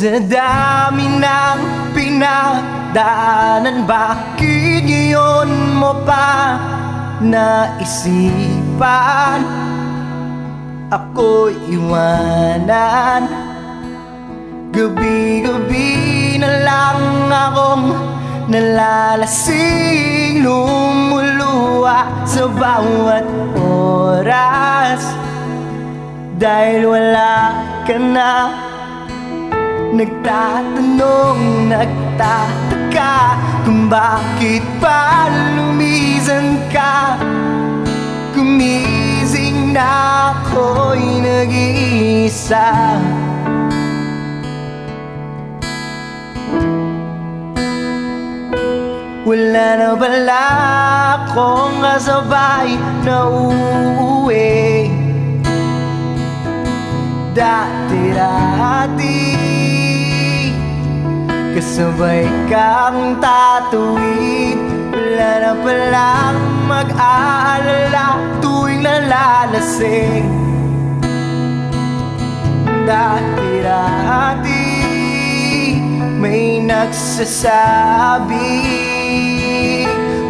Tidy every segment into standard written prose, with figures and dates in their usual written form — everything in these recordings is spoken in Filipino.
Sa dami ng pinagdaanan, bakit ngayon mo pa naisipan ako'y iwanan? Gabi-gabi na lang akong nalalasing, lumuluha sa bawat oras dahil wala ka na. Nagtatanong, nagtataka kung bakit pa lumisan ka. Gumising na ako'y nag-iisa. Wala na pala akong kasabay na uuwi. Dati-dati kasabay kang tatuwid. Wala na palang mag-aalala tuwing nalalasing. Dati-dati may nagsasabi,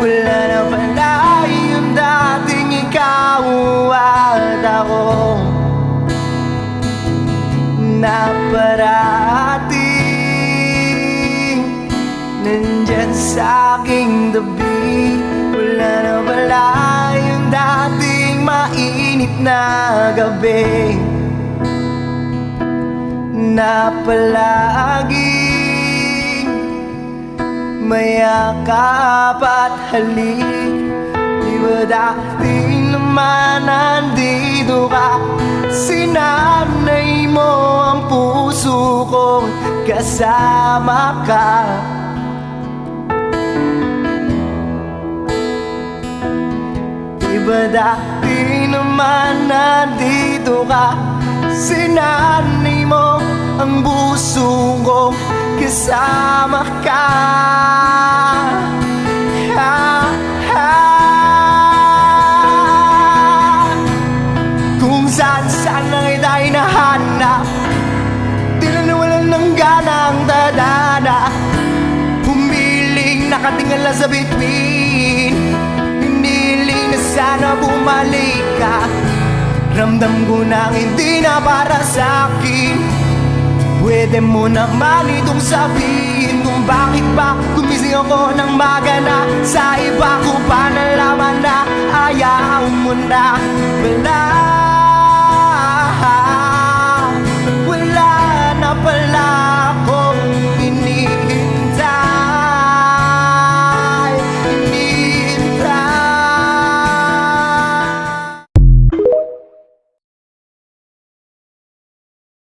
wala na pala yung dating ikaw at ako, na parating nandyan sa aking tabi. Wala na pala yung dating mainit na gabi, na palaging mayakap at halik. Di ba dati naman nandito ka? Sinanay mo ang puso kong kasama ka. Di ba dati naman nandito ka? Sinanay mo ang puso kong kasama ka. Kung saan-saan na kita'y nahanap, di na nawalan ng gana ang tadhana. Humiling nakatingala sa bituin, hiniling na sana bumalik ka. Ramdam ko na hindi na para sa'kin. Pwede mo naman itong sabihin kung bakit ba gumising ako ng magana. Sa iba ko pa nalaman na ayaw mo na. Wala